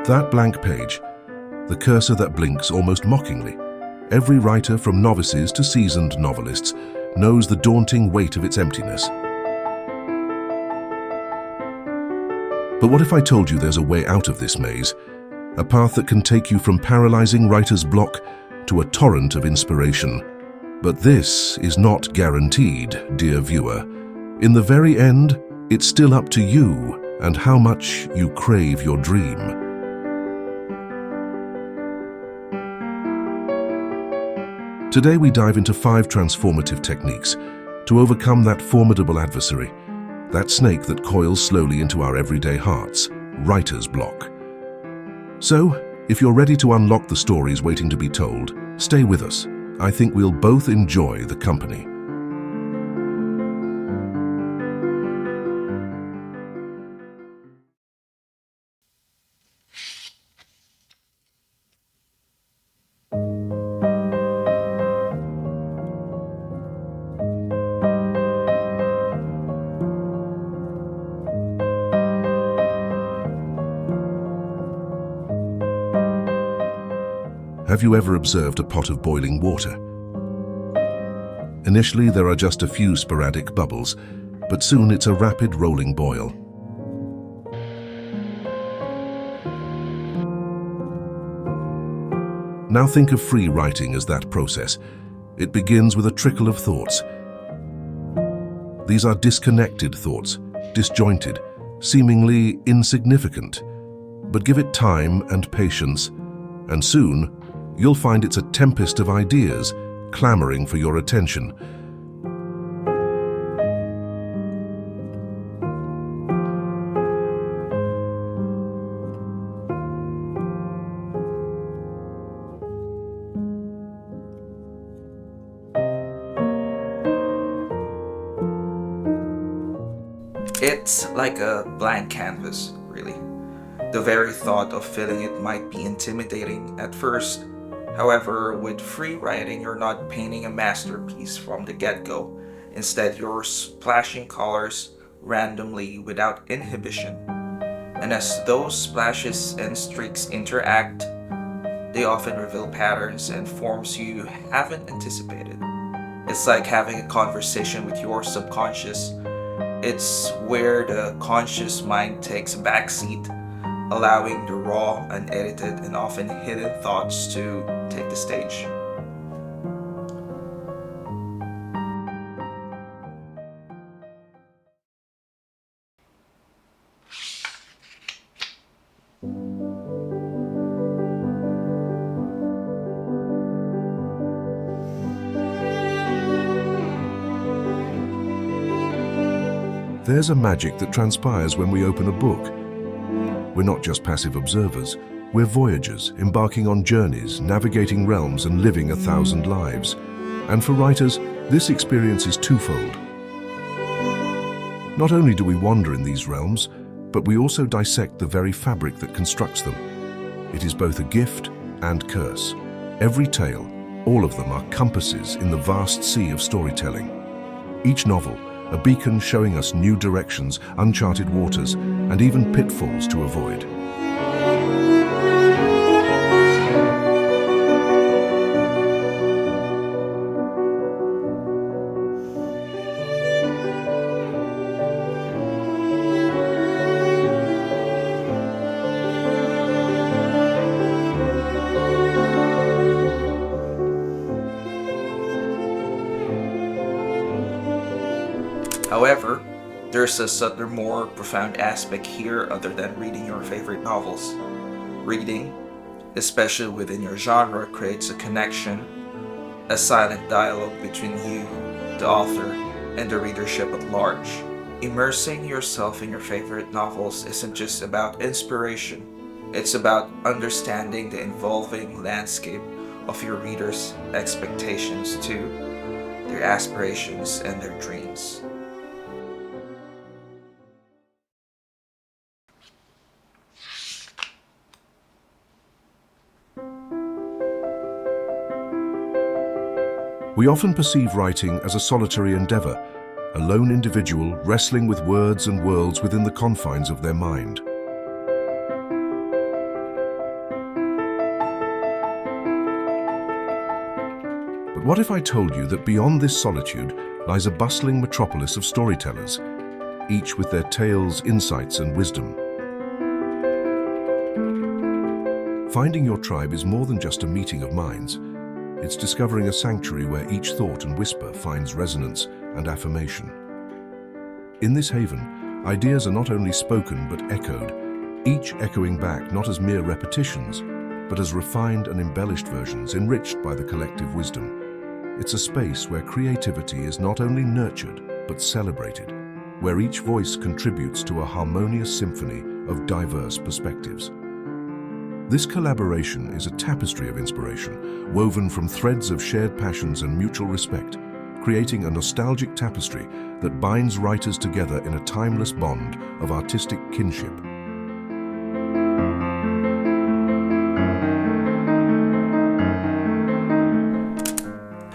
That blank page, the cursor that blinks almost mockingly. Every writer, from novices to seasoned novelists, knows the daunting weight of its emptiness. But what if I told you there's a way out of this maze? A path that can take you from paralyzing writer's block to a torrent of inspiration. But this is not guaranteed, dear viewer. In the very end, it's still up to you and how much you crave your dream. Today we dive into 5 transformative techniques to overcome that formidable adversary, that snake that coils slowly into our everyday hearts, writer's block. So, if you're ready to unlock the stories waiting to be told, stay with us. I think we'll both enjoy the company. Have you ever observed a pot of boiling water? Initially, there are just a few sporadic bubbles, but soon it's a rapid rolling boil. Now think of free writing as that process. It begins with a trickle of thoughts. These are disconnected thoughts, disjointed, seemingly insignificant. But give it time and patience, and soon, you'll find it's a tempest of ideas clamoring for your attention. It's like a blank canvas, really. The very thought of filling it might be intimidating at first. However, with free writing, you're not painting a masterpiece from the get-go. Instead, you're splashing colors randomly without inhibition. And as those splashes and streaks interact, they often reveal patterns and forms you haven't anticipated. It's like having a conversation with your subconscious. It's where the conscious mind takes a backseat, allowing the raw, unedited, and often hidden thoughts to take the stage. There's a magic that transpires when we open a book. We're not just passive observers, we're voyagers, embarking on journeys, navigating realms and living 1,000 lives. And for writers, this experience is twofold. Not only do we wander in these realms, but we also dissect the very fabric that constructs them. It is both a gift and curse. Every tale, all of them are compasses in the vast sea of storytelling. Each novel, a beacon showing us new directions, uncharted waters, and even pitfalls to avoid. However, there's a subtler, more profound aspect here other than reading your favorite novels. Reading, especially within your genre, creates a connection, a silent dialogue between you, the author, and the readership at large. Immersing yourself in your favorite novels isn't just about inspiration. It's about understanding the evolving landscape of your readers' expectations too, their aspirations and their dreams. We often perceive writing as a solitary endeavor, a lone individual wrestling with words and worlds within the confines of their mind. But what if I told you that beyond this solitude lies a bustling metropolis of storytellers, each with their tales, insights, and wisdom? Finding your tribe is more than just a meeting of minds. It's discovering a sanctuary where each thought and whisper finds resonance and affirmation. In this haven, ideas are not only spoken but echoed, each echoing back not as mere repetitions, but as refined and embellished versions enriched by the collective wisdom. It's a space where creativity is not only nurtured but celebrated, where each voice contributes to a harmonious symphony of diverse perspectives. This collaboration is a tapestry of inspiration, woven from threads of shared passions and mutual respect, creating a nostalgic tapestry that binds writers together in a timeless bond of artistic kinship.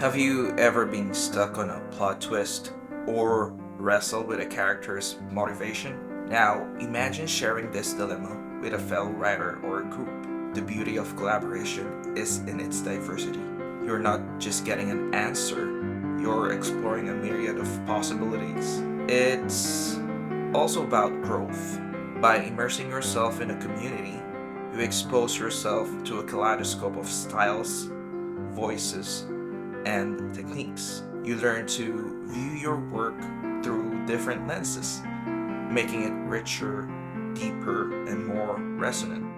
Have you ever been stuck on a plot twist or wrestled with a character's motivation? Now, imagine sharing this dilemma with a fellow writer or a group. The beauty of collaboration is in its diversity. You're not just getting an answer, you're exploring a myriad of possibilities. It's also about growth. By immersing yourself in a community, you expose yourself to a kaleidoscope of styles, voices, and techniques. You learn to view your work through different lenses, making it richer, deeper, and more resonant.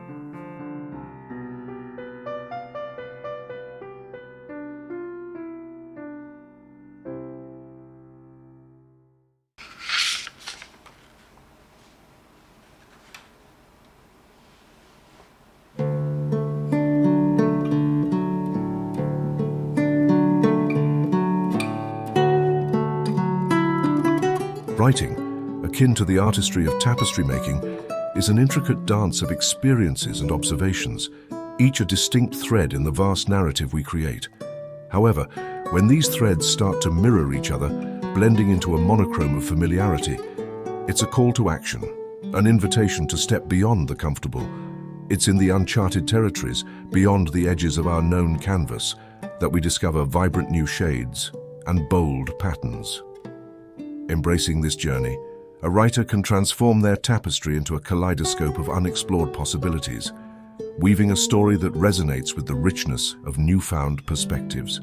Writing, akin to the artistry of tapestry making, is an intricate dance of experiences and observations, each a distinct thread in the vast narrative we create. However, when these threads start to mirror each other, blending into a monochrome of familiarity, it's a call to action, an invitation to step beyond the comfortable. It's in the uncharted territories, beyond the edges of our known canvas, that we discover vibrant new shades and bold patterns. Embracing this journey, a writer can transform their tapestry into a kaleidoscope of unexplored possibilities, weaving a story that resonates with the richness of newfound perspectives.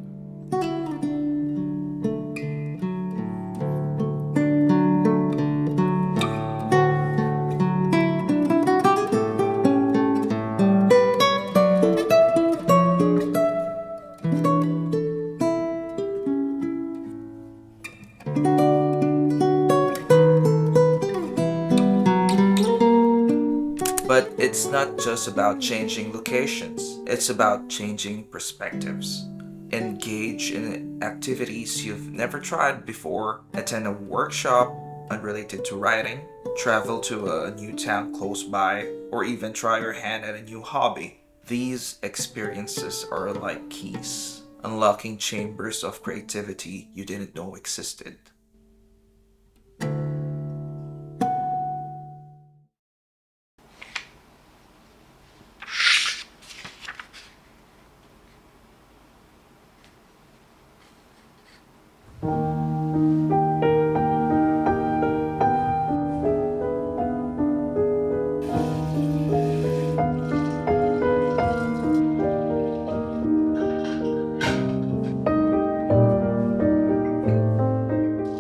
But it's not just about changing locations, it's about changing perspectives. Engage in activities you've never tried before, attend a workshop unrelated to writing, travel to a new town close by, or even try your hand at a new hobby. These experiences are like keys, unlocking chambers of creativity you didn't know existed.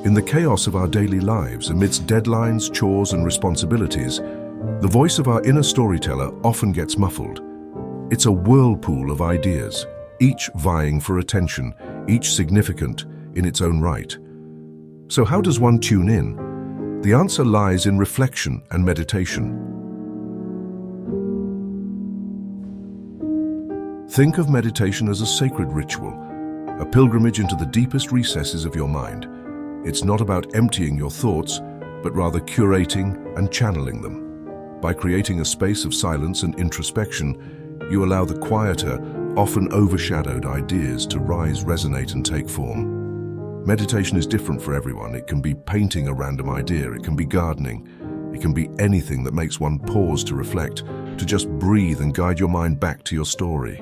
In the chaos of our daily lives, amidst deadlines, chores, and responsibilities, the voice of our inner storyteller often gets muffled. It's a whirlpool of ideas, each vying for attention, each significant in its own right. So how does one tune in? The answer lies in reflection and meditation. Think of meditation as a sacred ritual, a pilgrimage into the deepest recesses of your mind. It's not about emptying your thoughts, but rather curating and channeling them. By creating a space of silence and introspection, you allow the quieter, often overshadowed ideas to rise, resonate, and take form. Meditation is different for everyone. It can be painting a random idea, it can be gardening, it can be anything that makes one pause to reflect, to just breathe and guide your mind back to your story.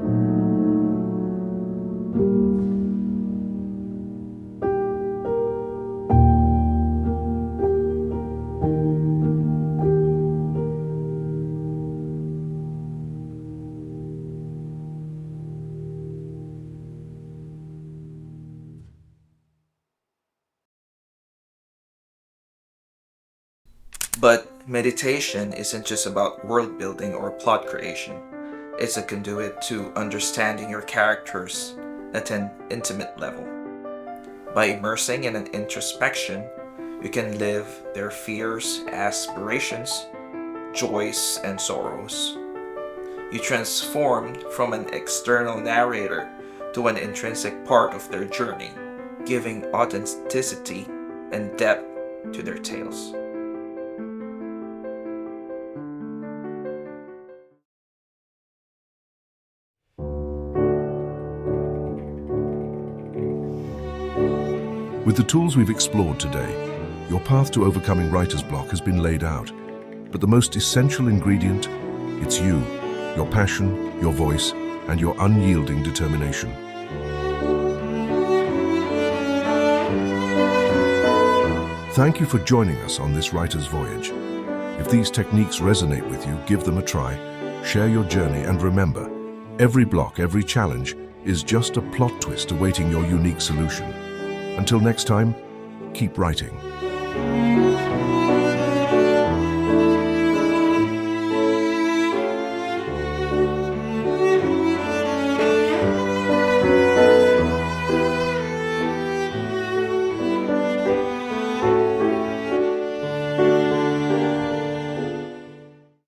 But meditation isn't just about world building or plot creation. It's a conduit to understanding your characters at an intimate level. By immersing in an introspection, you can live their fears, aspirations, joys, and sorrows. You transform from an external narrator to an intrinsic part of their journey, giving authenticity and depth to their tales. With the tools we've explored today, your path to overcoming writer's block has been laid out. But the most essential ingredient, it's you, your passion, your voice, and your unyielding determination. Thank you for joining us on this writer's voyage. If these techniques resonate with you, give them a try, share your journey, and remember, every block, every challenge is just a plot twist awaiting your unique solution. Until next time, keep writing.